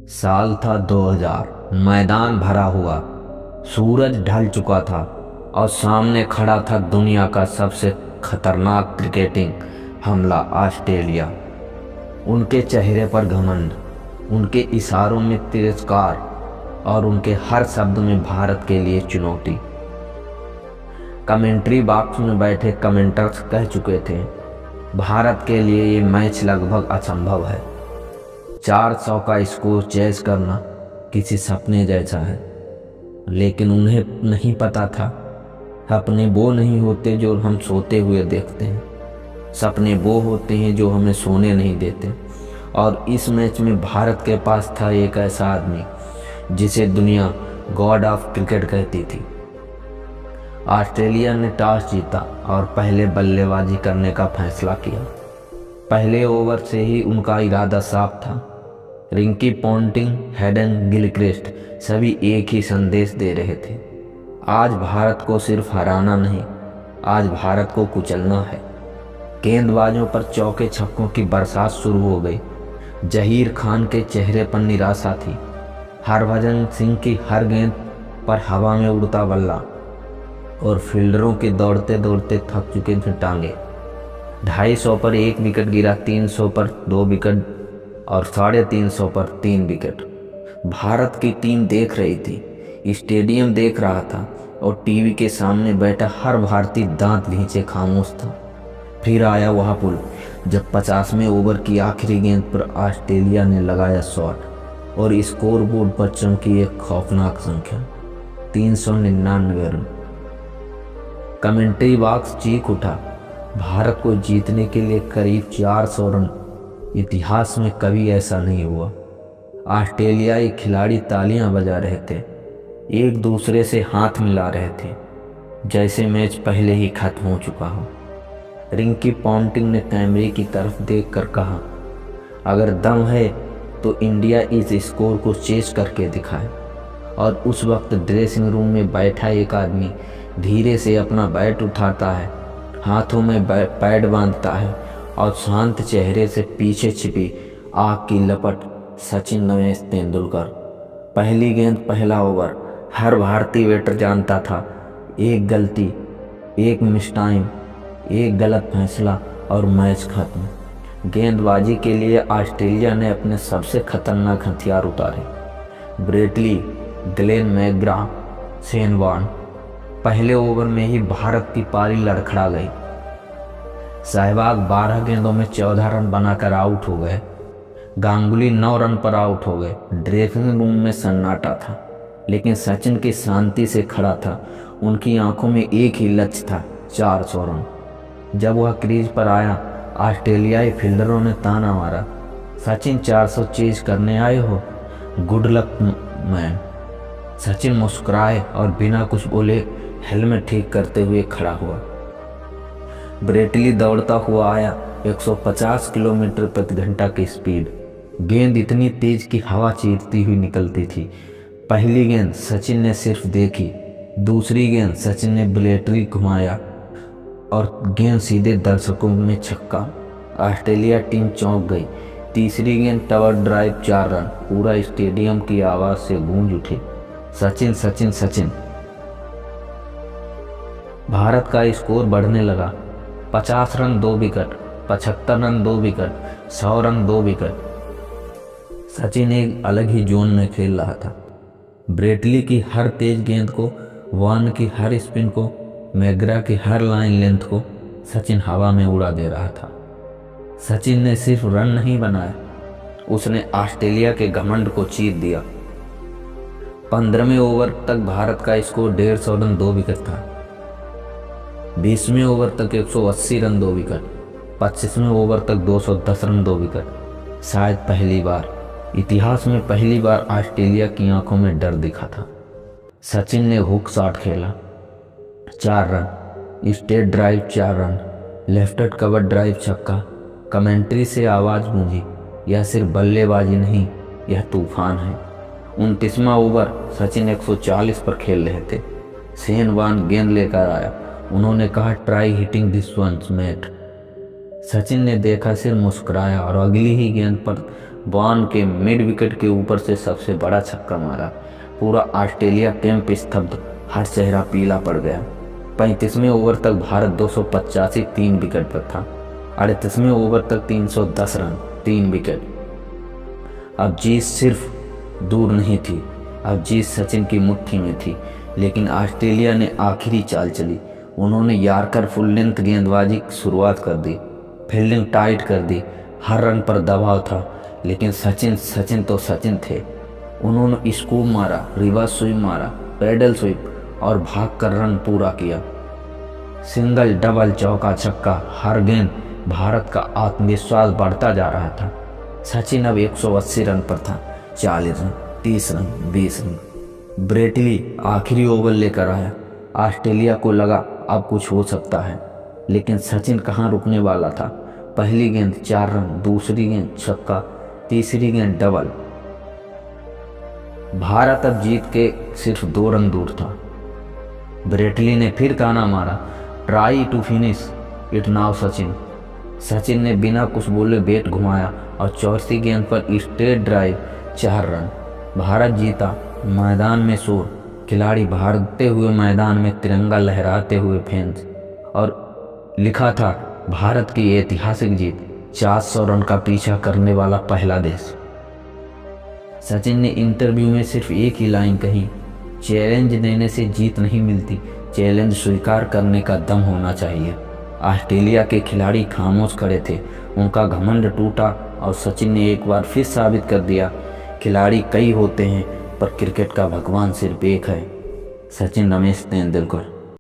साल था 2000। मैदान भरा हुआ, सूरज ढल चुका था और सामने खड़ा था दुनिया का सबसे खतरनाक क्रिकेटिंग हमला ऑस्ट्रेलिया। उनके चेहरे पर घमंड, उनके इशारों में तिरस्कार और उनके हर शब्द में भारत के लिए चुनौती। कमेंट्री बॉक्स में बैठे कमेंटर्स कह चुके थे, भारत के लिए ये मैच लगभग असंभव है। 400 का स्कोर चेज करना किसी सपने जैसा है। लेकिन उन्हें नहीं पता था, सपने वो नहीं होते जो हम सोते हुए देखते हैं, सपने वो होते हैं जो हमें सोने नहीं देते। और इस मैच में भारत के पास था एक ऐसा आदमी जिसे दुनिया गॉड ऑफ क्रिकेट कहती थी। ऑस्ट्रेलिया ने टॉस जीता और पहले बल्लेबाजी करने का फैसला किया। पहले ओवर से ही उनका इरादा साफ था। रिंकी पॉन्टिंग, हेडन गिलक्रिस्ट सभी एक ही संदेश दे रहे थे, आज भारत को सिर्फ हराना नहीं, आज भारत को कुचलना है। गेंदबाजों पर चौके छक्कों की बरसात शुरू हो गई। जहीर खान के चेहरे पर निराशा थी। हरभजन सिंह की हर गेंद पर हवा में उड़ता बल्ला और फील्डरों के दौड़ते दौड़ते थक चुके थे टांगे। 250 पर 1 विकेट गिरा, 300 पर 2 विकेट और 350 पर 3 विकेट। भारत की टीम देख रही थी, स्टेडियम देख रहा था और टीवी के सामने बैठा हर भारतीय दांत भींचे खामोश था। फिर आया वह पुल जब 50वें ओवर की आखिरी गेंद पर ऑस्ट्रेलिया ने लगाया शॉट और स्कोर बोर्ड पर चमकी एक खौफनाक संख्या, 399 रन। कमेंट्री बॉक्स चीख उठा, भारत को जीतने के लिए करीब 400 रन, इतिहास में कभी ऐसा नहीं हुआ। ऑस्ट्रेलियाई खिलाड़ी तालियां बजा रहे थे, एक दूसरे से हाथ मिला रहे थे, जैसे मैच पहले ही खत्म हो चुका हो। रिंकी पॉन्टिंग ने कैमरे की तरफ देखकर कहा, अगर दम है तो इंडिया इस स्कोर को चेस करके दिखाए। और उस वक्त ड्रेसिंग रूम में बैठा एक आदमी धीरे से अपना बैट उठाता है, हाथों में पैड बांधता है और शांत चेहरे से पीछे छिपी आग की लपट, सचिन रमेश तेंदुलकर। पहली गेंद, पहला ओवर। हर भारतीय बैटर जानता था, एक गलती, एक मिस टाइम, एक गलत फैसला और मैच खत्म। गेंदबाजी के लिए ऑस्ट्रेलिया ने अपने सबसे खतरनाक हथियार उतारे। Brett Lee, Glenn McGrath, Shane Warne. पहले ओवर में ही भारत की पारी लड़खड़ा गई। सहवाग 12 गेंदों में 14 रन बनाकर आउट हो गए। गांगुली 9 रन पर आउट हो गए। ड्रेसिंग रूम में सन्नाटा था, लेकिन सचिन की शांति से खड़ा था। उनकी आंखों में एक ही लक्ष्य था, 400 रन। जब वह क्रीज पर आया, ऑस्ट्रेलियाई फील्डरों ने ताना मारा, सचिन 400 चेज करने आए हो, गुड लक मैन। सचिन मुस्कुराए और बिना कुछ बोले हेलमेट ठीक करते हुए खड़ा हुआ। ब्रेटली दौड़ता हुआ आया, 150 किलोमीटर प्रति घंटा की स्पीड। गेंद इतनी तेज कि हवा चीरती हुई निकलती थी। पहली गेंद सचिन ने सिर्फ देखी, दूसरी गेंद सचिन ने ब्रेटली घुमाया और गेंद सीधे दर्शकों में छक्का। ऑस्ट्रेलिया टीम चौंक गई। तीसरी गेंद टावर ड्राइव, 4 रन। पूरा स्टेडियम की आवाज़ से गूंज उठे, सचिन सचिन सचिन। भारत का स्कोर बढ़ने लगा। 50 run 2 wicket, 75 run 2 wicket, 100 run 2 wicket. Sachin एक अलग ही जोन में खेल रहा था। ब्रेटली की हर तेज गेंद को, वॉर्न की हर स्पिन को, मैकग्रा की हर लाइन लेंथ को सचिन हवा में उड़ा दे रहा था। सचिन ने सिर्फ रन नहीं बनाए, उसने ऑस्ट्रेलिया के घमंड को चीर दिया। 15वें ओवर तक भारत का स्कोर 150 रन 2 विकेट था। 20वें ओवर तक 180 रन 2 विकेट। 25वें ओवर तक 210 रन 2 विकेट। शायद पहली बार, इतिहास में पहली बार ऑस्ट्रेलिया की आंखों में डर दिखा था। सचिन ने हुक शॉट खेला, 4 run. Straight drive, 4 run. Lofted cover drive, छक्का। कमेंट्री से आवाज़ गूंजी, यह सिर्फ बल्लेबाजी नहीं, यह तूफान है। 29वां ओवर, सचिन 140 पर खेल रहे थे। शेन वॉर्न गेंद लेकर आया, उन्होंने कहा, try hitting this ones mate. Sachin ने देखा, सिर्फ मुस्कुराया और अगली ही गेंद पर बॉर्न के मिड विकेट के ऊपर से सबसे बड़ा छक्का मारा। पूरा ऑस्ट्रेलिया कैंप स्तब्ध, हर चेहरा पीला पड़ गया। 35वें ओवर तक भारत 285 3 विकेट पर था। 38वें ओवर तक 310 रन 3 विकेट। अब जीत सिर्फ दूर नहीं थी, अब जीत सचिन की मुट्ठी में थी। लेकिन ऑस्ट्रेलिया ने आखिरी चाल चली। उन्होंने यार्कर फुल लेंथ गेंदबाजी की शुरुआत कर दी, फील्डिंग टाइट कर दी, हर रन पर दबाव था। लेकिन सचिन तो सचिन थे। उन्होंने स्कूप मारा, रिवर्स स्वीप मारा, पैडल स्वीप और भागकर रन पूरा किया। सिंगल, डबल, चौका, छक्का, हर गेंद भारत का आत्मविश्वास बढ़ता जा रहा था। सचिन अब 180 रन पर था। 40 रन, 30 रन, 20 रन। ब्रेटली आखिरी ओवर लेकर आया। ऑस्ट्रेलिया को लगा अब कुछ हो सकता है, लेकिन सचिन कहाँ रुकने वाला था। पहली गेंद 4 रन, दूसरी गेंद छक्का, तीसरी गेंद डबल। भारत अब जीत के सिर्फ 2 रन दूर था। ब्रेटली ने फिर ताना मारा, try to finish it now Sachin. Sachin ने बिना कुछ बोले बैट घुमाया और चौथी गेंद पर स्ट्रेट ड्राइव, 4 रन। भारत जीता। मैदान में शोर, खिलाड़ी भागते हुए मैदान में, तिरंगा लहराते हुए फैंस, और लिखा था भारत की ऐतिहासिक जीत, 400 रन का पीछा करने वाला पहला देश। सचिन ने इंटरव्यू में सिर्फ एक ही लाइन कही, चैलेंज देने से जीत नहीं मिलती, चैलेंज स्वीकार करने का दम होना चाहिए। ऑस्ट्रेलिया के खिलाड़ी खामोश खड़े थे, उनका घमंड टूटा और सचिन ने एक बार फिर साबित कर दिया, खिलाड़ी कई होते हैं पर क्रिकेट का भगवान सिर्फ एक है, सचिन रमेश तेंदुलकर।